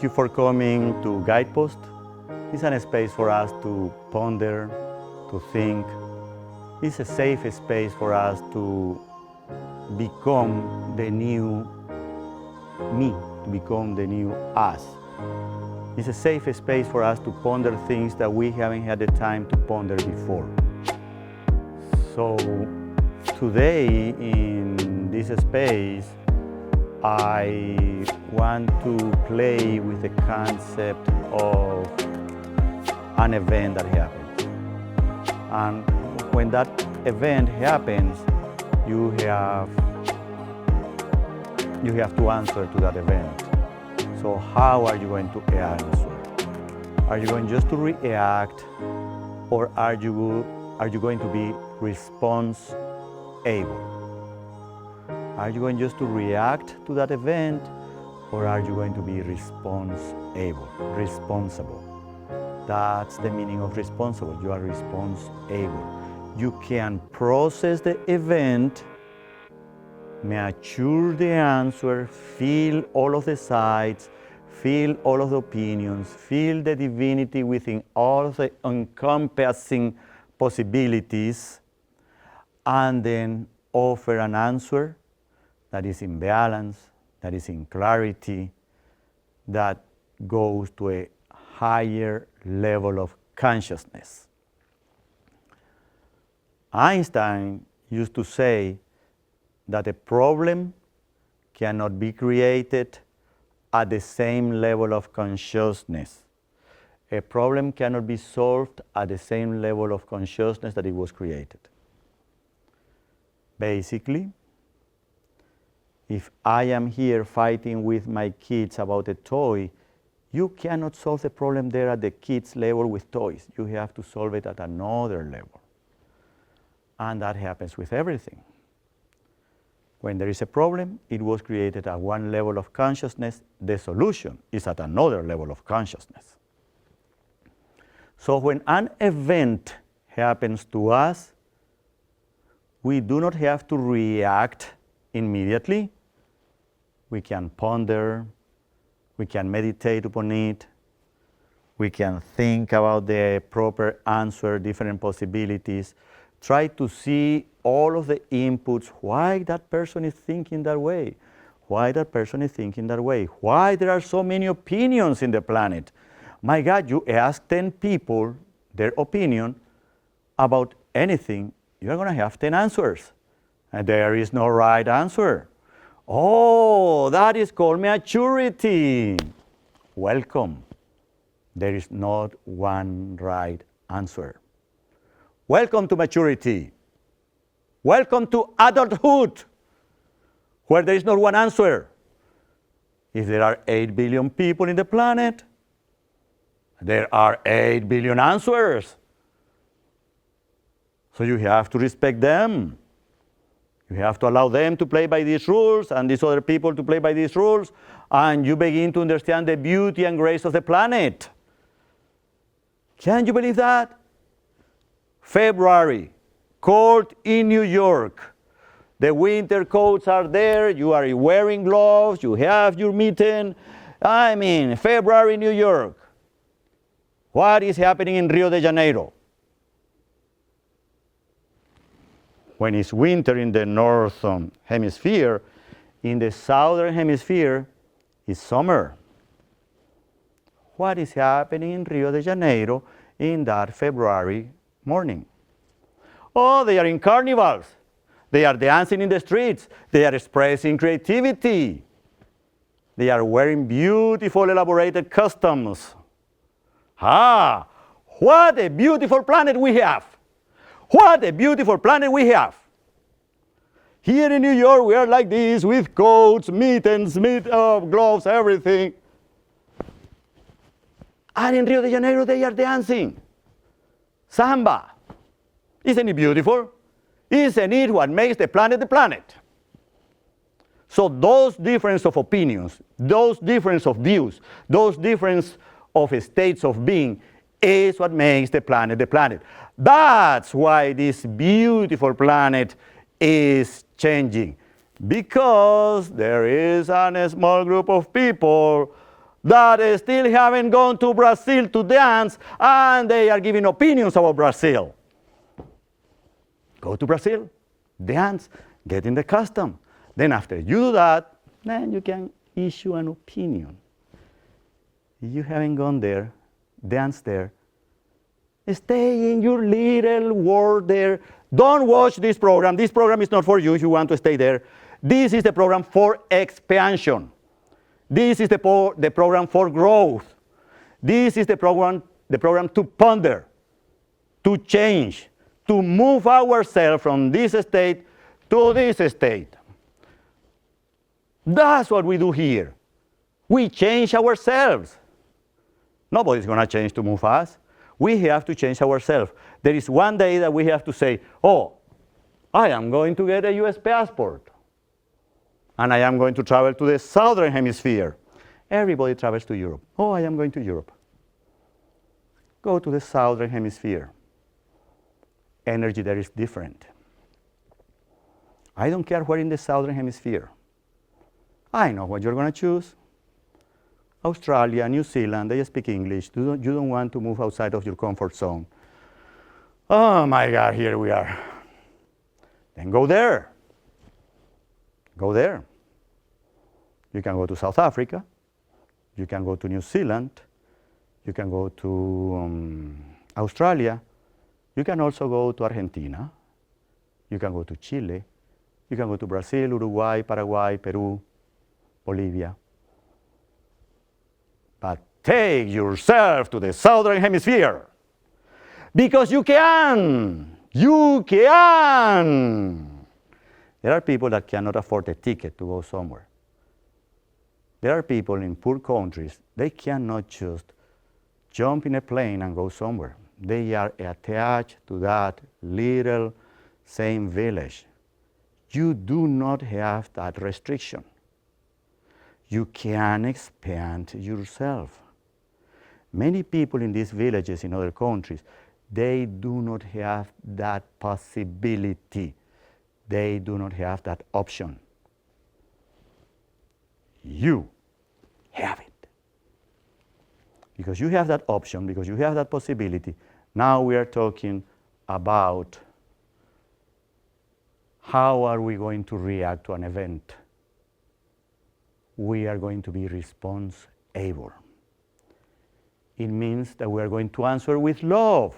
you for coming to Guidepost. It's a space for us to ponder, to think. It's a safe space for us to become the new me, to become the new us. It's a safe space for us to ponder things that we haven't had the time to ponder before. So today in this space, I want to play with the concept of an event that happens. And when that event happens, you have to answer to that event. So how are you going to answer? Are you going just to react, or are you going to be response-able? Are you going just to react to that event, or are you going to be response-able, responsible? That's the meaning of responsible. You are response-able. You can process the event, mature the answer, feel all of the sides, feel all of the opinions, feel the divinity within all the encompassing possibilities, and then offer an answer that is in balance, that is in clarity, that goes to a higher level of consciousness. Einstein used to say that a problem cannot be created at the same level of consciousness. A problem cannot be solved at the same level of consciousness that it was created. Basically, if I am here fighting with my kids about a toy, you cannot solve the problem there at the kids' level with toys. You have to solve it at another level. And that happens with everything. When there is a problem, it was created at one level of consciousness. The solution is at another level of consciousness. So when an event happens to us, we do not have to react immediately. We can ponder, we can meditate upon it, we can think about the proper answer, different possibilities, try to see all of the inputs, why that person is thinking that way, why that person is thinking that way, why there are so many opinions in the planet. My God, you ask 10 people their opinion about anything, you're going to have 10 answers, and there is no right answer. Oh, that is called maturity. Welcome. There is not one right answer. Welcome to maturity. Welcome to adulthood, where there is not one answer. If there are 8 billion people in the planet, there are 8 billion answers. So you have to respect them. You have to allow them to play by these rules and these other people to play by these rules, and you begin to understand the beauty and grace of the planet. Can you believe that? February, cold in New York. The winter coats are there, you are wearing gloves, you have your mitten. I mean, February, New York. What is happening in Rio de Janeiro? When it's winter in the northern hemisphere, in the southern hemisphere, it's summer. What is happening in Rio de Janeiro in that February morning? Oh, they are in carnivals. They are dancing in the streets. They are expressing creativity. They are wearing beautiful, elaborated costumes. Ah, what a beautiful planet we have. What a beautiful planet we have. Here in New York, we are like this with coats, mittens, gloves, everything. And in Rio de Janeiro, they are dancing. Samba. Isn't it beautiful? Isn't it what makes the planet the planet? So those differences of opinions, those differences of views, those differences of states of being is what makes the planet the planet. That's why this beautiful planet is changing. Because there is a small group of people that still haven't gone to Brazil to dance, and they are giving opinions about Brazil. Go to Brazil, dance, get in the custom. Then after you do that, then you can issue an opinion. If you haven't gone there, dance there, stay in your little world there. Don't watch this program. This program is not for you if you want to stay there. This is the program for expansion. This is the program for growth. This is the program to ponder, to change, to move ourselves from this state to this state. That's what we do here. We change ourselves. Nobody's going to change to move us. We have to change ourselves. There is one day that we have to say, oh, I am going to get a US passport. And I am going to travel to the southern hemisphere. Everybody travels to Europe. Oh, I am going to Europe. Go to the southern hemisphere. Energy there is different. I don't care where in the southern hemisphere. I know what you're going to choose. Australia, New Zealand, they speak English. You don't want to move outside of your comfort zone. Oh my God, here we are. Then go there. Go there. You can go to South Africa. You can go to New Zealand. You can go to Australia. You can also go to Argentina. You can go to Chile. You can go to Brazil, Uruguay, Paraguay, Peru, Bolivia. But take yourself to the southern hemisphere. Because you can. You can. There are people that cannot afford a ticket to go somewhere. There are people in poor countries, they cannot just jump in a plane and go somewhere. They are attached to that little same village. You do not have that restriction. You can expand yourself. Many people in these villages in other countries, they do not have that possibility. They do not have that option. You have it. Because you have that option, because you have that possibility, now we are talking about how are we going to react to an event. We are going to be response-able. It means that we are going to answer with love,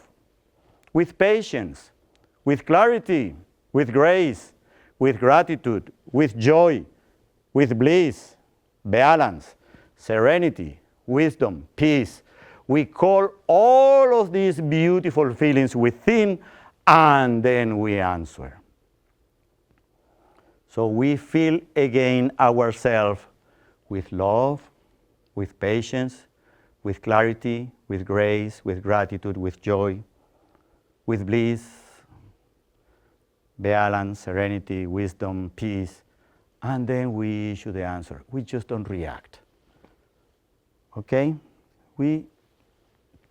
with patience, with clarity, with grace, with gratitude, with joy, with bliss, balance, serenity, wisdom, peace. We call all of these beautiful feelings within, and then we answer. So we feel again ourselves with love, with patience, with clarity, with grace, with gratitude, with joy, with bliss, balance, serenity, wisdom, peace, and then we issue the answer. We just don't react. Okay? We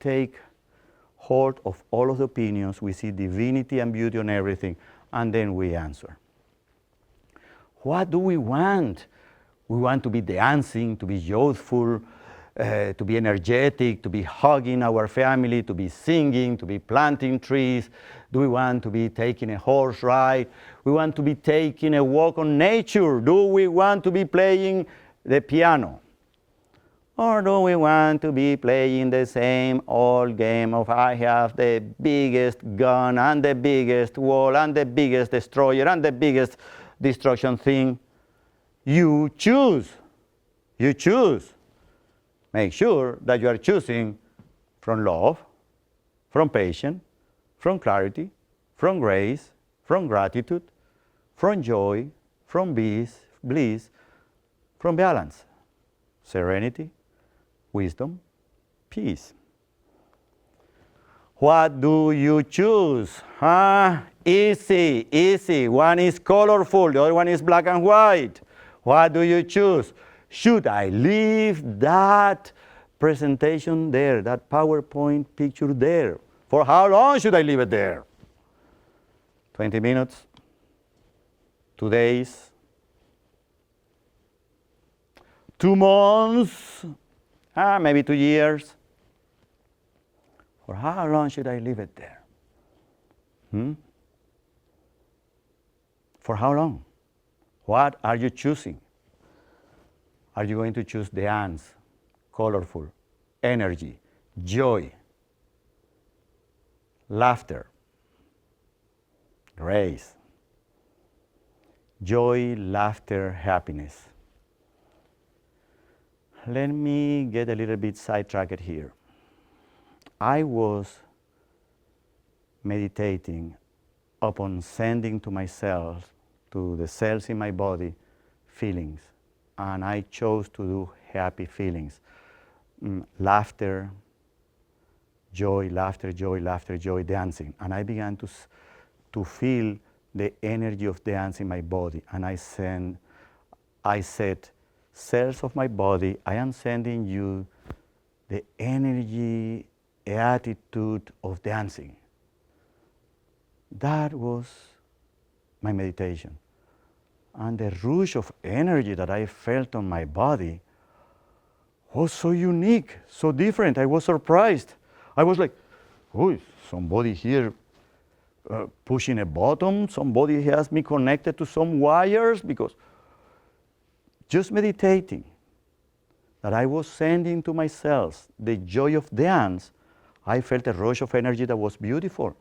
take hold of all of the opinions, we see divinity and beauty on everything, and then we answer. What do we want? We want to be dancing, to be youthful, to be energetic, to be hugging our family, to be singing, to be planting trees. Do we want to be taking a horse ride? We want to be taking a walk on nature. Do we want to be playing the piano? Or do we want to be playing the same old game of I have the biggest gun and the biggest wall and the biggest destroyer and the biggest destruction thing? You choose. You choose. Make sure that you are choosing from love, from patience, from clarity, from grace, from gratitude, from joy, from bliss, from balance, serenity, wisdom, peace. What do you choose? Easy, easy. One is colorful, the other one is black and white. What do you choose? Should I leave that presentation there, that PowerPoint picture there? For how long should I leave it there? 20 minutes? 2 days? 2 months? Maybe 2 years. For how long should I leave it there? For how long? What are you choosing? Are you going to choose dance, colorful, energy, joy, laughter, grace, joy, laughter, happiness? Let me get a little bit sidetracked here. I was meditating upon sending to myself, to the cells in my body, feelings. And I chose to do happy feelings. Laughter, joy, laughter, joy, dancing. And I began to feel the energy of dance in my body. And I said, cells of my body, I am sending you the energy, attitude of dancing. That was my meditation. And the rush of energy that I felt on my body was so unique, so different. I was surprised. I was like, oh, somebody here pushing a button, somebody has me connected to some wires, because just meditating, that I was sending to myself the joy of dance, I felt a rush of energy that was beautiful.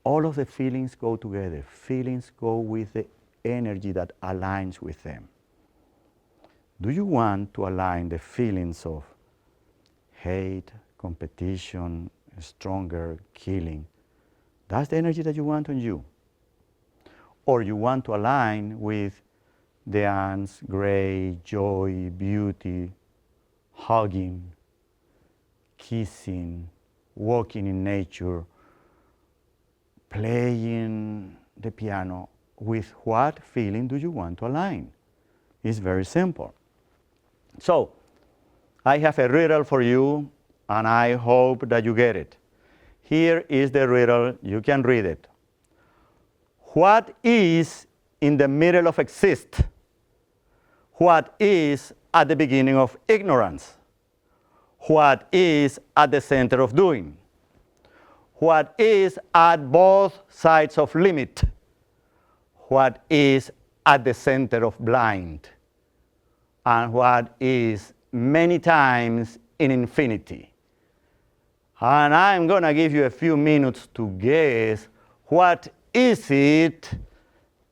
All of the feelings go together. Feelings go with the energy that aligns with them. Do you want to align the feelings of hate, competition, stronger, killing? That's the energy that you want on you. Or you want to align with dance, grace, joy, beauty, hugging, kissing, walking in nature, playing the piano. With what feeling do you want to align? It's very simple. So, I have a riddle for you, and I hope that you get it. Here is the riddle. You can read it. What is in the middle of exist? What is at the beginning of ignorance? What is at the center of doing? What is at both sides of limit? What is at the center of blind? And what is many times in infinity? And I'm going to give you a few minutes to guess what is it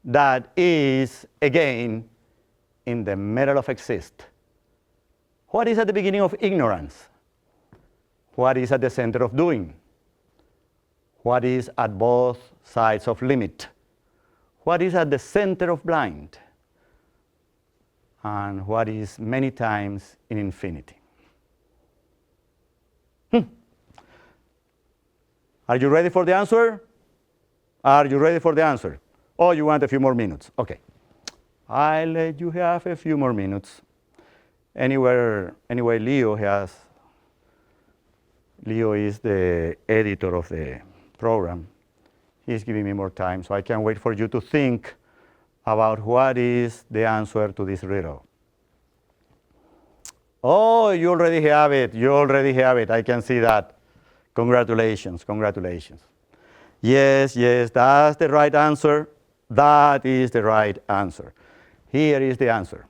that is, again, in the middle of exist. What is at the beginning of ignorance? What is at the center of doing? What is at both sides of limit? What is at the center of blind? And what is many times in infinity? Are you ready for the answer? Are you ready for the answer? Oh, you want a few more minutes? Okay. I'll let you have a few more minutes. Anyway, Leo is the editor of the program. He's giving me more time, so I can wait for you to think about what is the answer to this riddle. Oh, you already have it. You already have it. I can see that. Congratulations, congratulations. Yes, that's the right answer. That is the right answer. Here is the answer.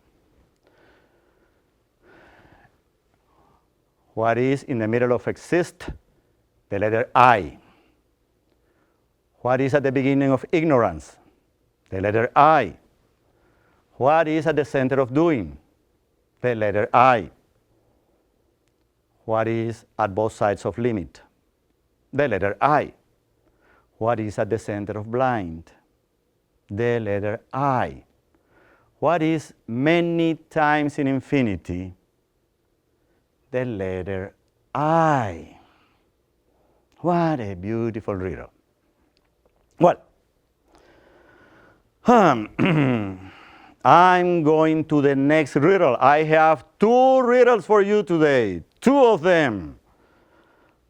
What is in the middle of exist? The letter I. What is at the beginning of ignorance? The letter I. What is at the center of doing? The letter I. What is at both sides of limit? The letter I. What is at the center of blind? The letter I. What is many times in infinity? The letter I. What a beautiful riddle. Well, I'm going to the next riddle. I have 2 riddles for you today, 2 of them.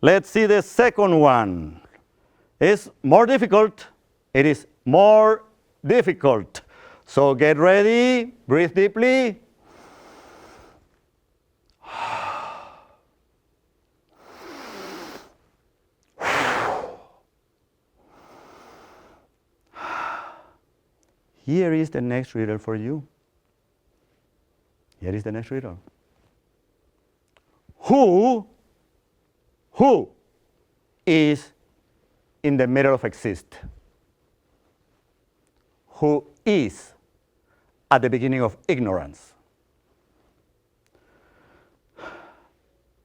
Let's see the second one. It's more difficult. It is more difficult. So get ready, breathe deeply. Here is the next riddle for you. Here is the next riddle. Who is in the middle of exist? Who is at the beginning of ignorance?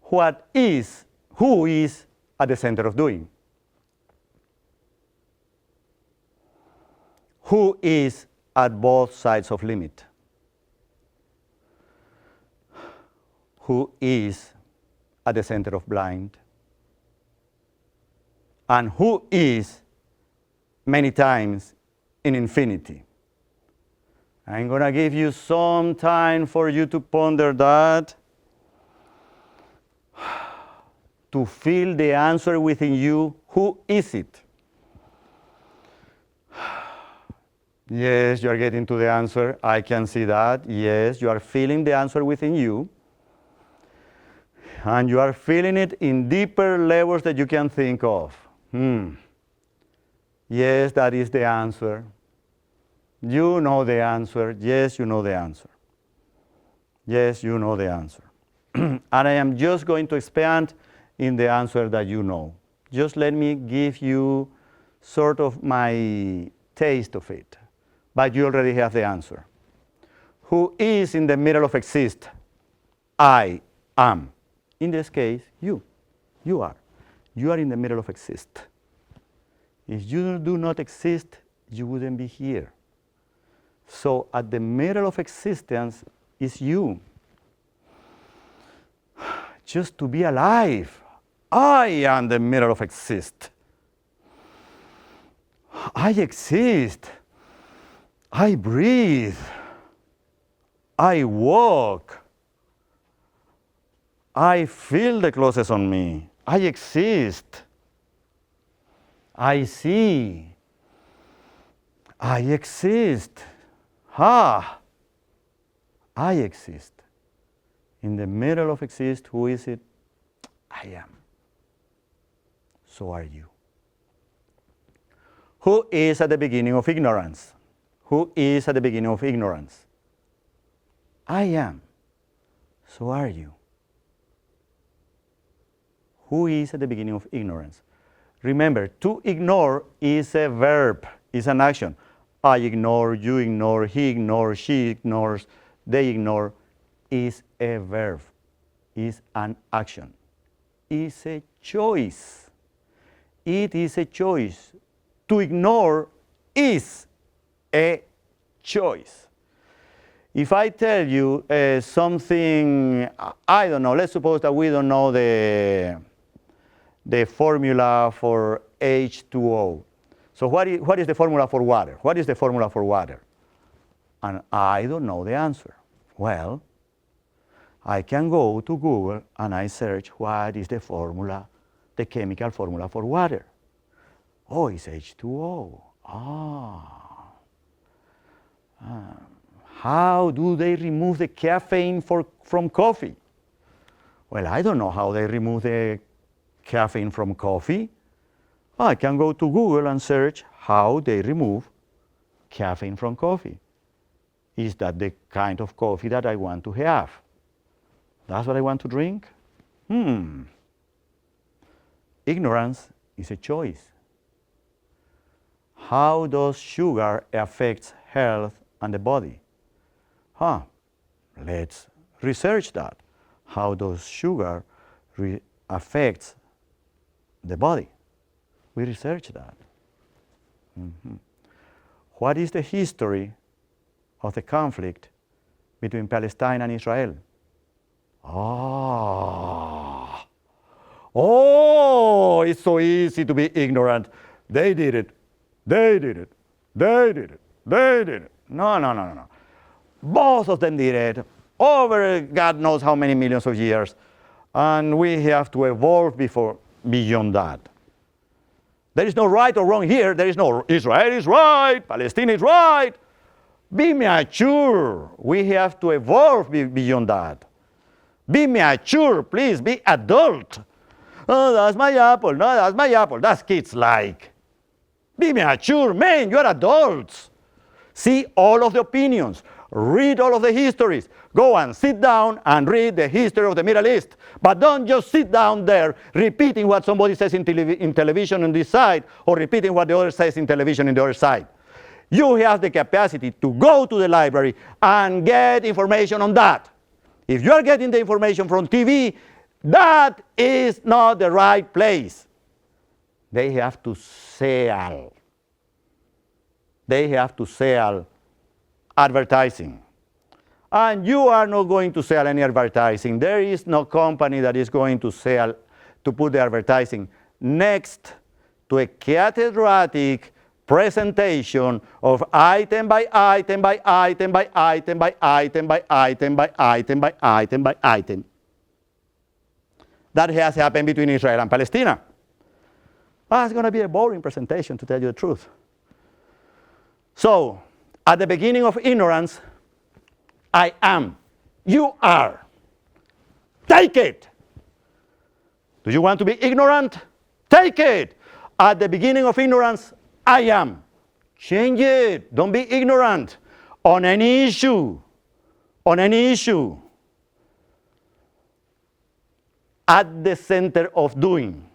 Who is at the center of doing? Who is at both sides of limit? Who is at the center of blind? And who is many times in infinity? I'm going to give you some time for you to ponder that, to feel the answer within you. Who is it? Yes, you are getting to the answer. I can see that. Yes, you are feeling the answer within you. And you are feeling it in deeper levels that you can think of. Yes, that is the answer. You know the answer. Yes, you know the answer. Yes, you know the answer. And I am just going to expand in the answer that you know. Just let me give you sort of my taste of it. But you already have the answer. Who is in the middle of exist? I am. In this case, you. You are. You are in the middle of exist. If you do not exist, you wouldn't be here. So at the middle of existence is you. Just to be alive, I am the middle of exist. I exist. I breathe. I walk. I feel the clothes on me. I exist. I see. I exist. I exist. In the middle of exist, who is it? I am. So are you. Who is at the beginning of ignorance? Who is at the beginning of ignorance? I am. So are you. Who is at the beginning of ignorance? Remember, to ignore is a verb, is an action. I ignore, you ignore, he ignores, she ignores, they ignore, is a verb, is an action, is a choice. It is a choice. To ignore is a choice. If I tell you something, I don't know, let's suppose that we don't know the formula for H2O. So what is the formula for water? What is the formula for water? And I don't know the answer. Well, I can go to Google and I search what is the formula, the chemical formula for water. Oh, it's H2O. How do they remove the caffeine from coffee? Well, I don't know how they remove the caffeine from coffee. I can go to Google and search how they remove caffeine from coffee. Is that the kind of coffee that I want to have? That's what I want to drink? Ignorance is a choice. How does sugar affect health and the body? Let's research that. How does sugar affect the body? We research that. What is the history of the conflict between Palestine and Israel? It's so easy to be ignorant. They did it. They did it. They did it. They did it. No. Both of them did it over God knows how many millions of years. And we have to evolve beyond that. There is no right or wrong here. There is no Israel is right, Palestine is right. Be mature. We have to evolve beyond that. Be mature, please. Be adult. Oh, that's my apple. No, that's my apple. That's kids like. Be mature, man. You're adults. See all of the opinions. Read all of the histories. Go and sit down and read the history of the Middle East. But don't just sit down there repeating what somebody says in television on this side or repeating what the other says in television on the other side. You have the capacity to go to the library and get information on that. If you are getting the information from TV, that is not the right place. They have to sell. They have to sell advertising. And you are not going to sell any advertising. There is no company that is going to sell, to put the advertising next to a cathedratic presentation of item by item by item by item by item by item by item by item by item. That has happened between Israel and Palestine. It's going to be a boring presentation, to tell you the truth. So, at the beginning of ignorance, I am. You are. Take it. Do you want to be ignorant? Take it. At the beginning of ignorance, I am. Change it. Don't be ignorant on any issue. On any issue. At the center of doing,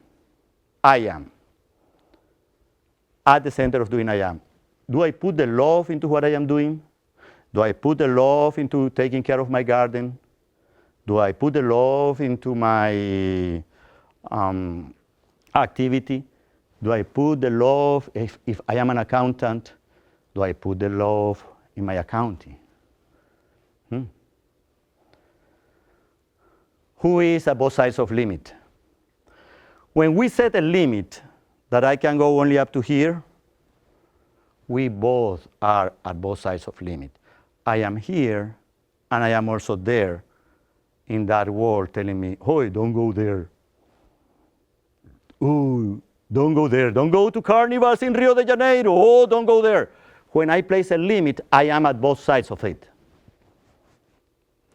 I am. At the center of doing, I am. Do I put the love into what I am doing? Do I put the love into taking care of my garden? Do I put the love into my activity? Do I put the love, if I am an accountant, do I put the love in my accounting? Who is at both sides of limit? When we set a limit that I can go only up to here, we both are at both sides of limit. I am here, and I am also there in that world telling me, "Hey, don't go there. Ooh, don't go there. Don't go to carnivals in Rio de Janeiro. Oh, don't go there." When I place a limit, I am at both sides of it.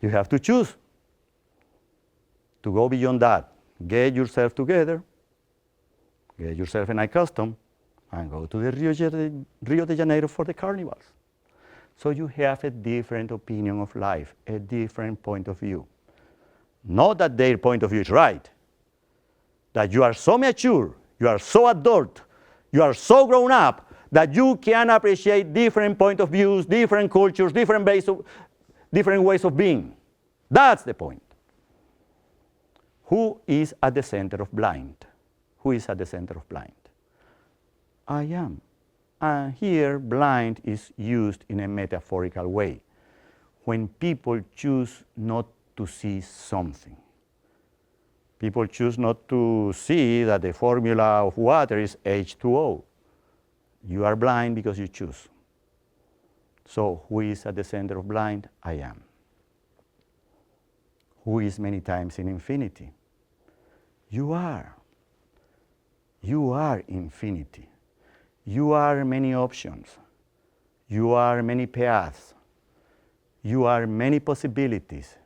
You have to choose to go beyond that. Get yourself together, get yourself an custom, and go to the Rio de Janeiro for the carnivals. So you have a different opinion of life, a different point of view. Not that their point of view is right, that you are so mature, you are so adult, you are so grown up, that you can appreciate different point of views, different cultures, different ways of being. That's the point. Who is at the center of blind? Who is at the center of blind? I am. And here, blind is used in a metaphorical way. When people choose not to see something. People choose not to see that the formula of water is H2O. You are blind because you choose. So who is at the center of blind? I am. Who is many times in infinity? You are. You are infinity. You are many options. You are many paths. You are many possibilities.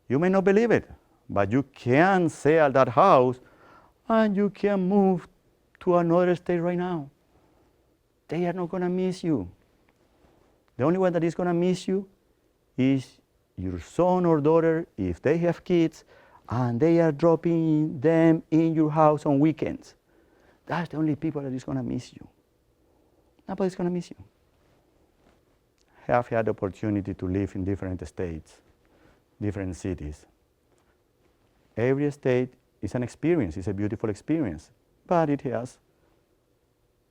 You may not believe it, but you can sell that house and you can move to another state right now. They are not going to miss you. The only one that is going to miss you is your son or daughter, if they have kids, and they are dropping them in your house on weekends. That's the only people that is going to miss you. Nobody's going to miss you. I have had the opportunity to live in different states, different cities. Every state is an experience, it's a beautiful experience, but it has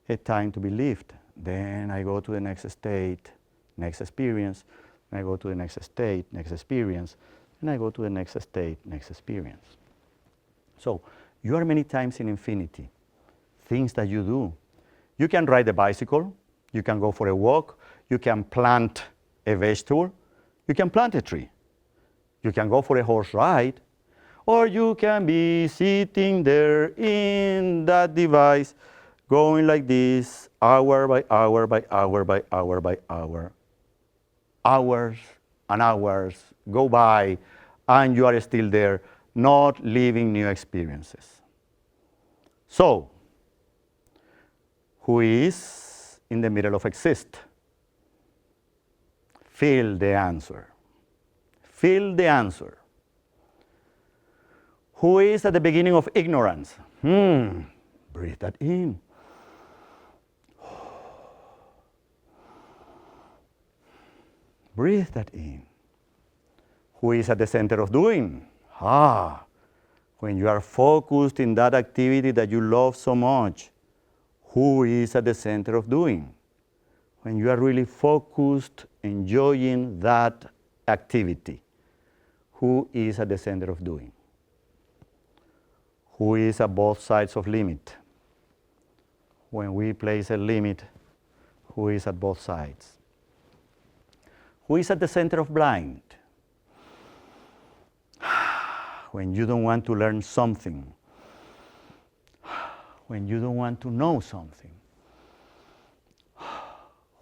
a time to be lived. Then I go to the next state, next experience, and I go to the next state, next experience, and I go to the next state, next experience. So you are many times in infinity. Things that you do. You can ride a bicycle, you can go for a walk, you can plant a vegetable, you can plant a tree. You can go for a horse ride, or you can be sitting there in that device, going like this, hour by hour by hour by hour by hour. Hours and hours go by, and you are still there, not living new experiences. So, who is in the middle of exist? Feel the answer. Feel the answer. Who is at the beginning of ignorance? Breathe that in. Breathe that in. Who is at the center of doing? When you are focused in that activity that you love so much, who is at the center of doing? When you are really focused, enjoying that activity, who is at the center of doing? Who is at both sides of limit? When we place a limit, who is at both sides? Who is at the center of blind? When you don't want to learn something, when you don't want to know something,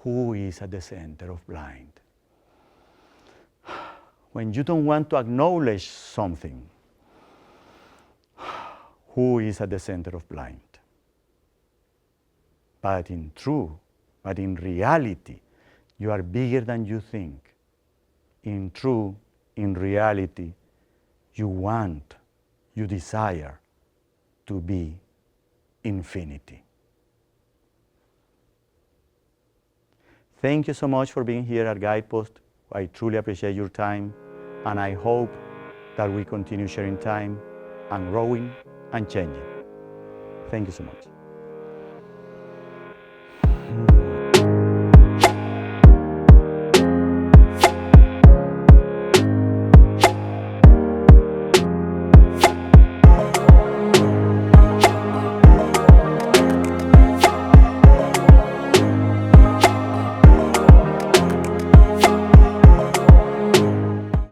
who is at the center of blind? When you don't want to acknowledge something, who is at the center of blind? But in reality, you are bigger than you think. In reality, you desire to be infinity. Thank you so much for being here at Guidepost. I truly appreciate your time, and I hope that we continue sharing time and growing and changing. Thank you so much.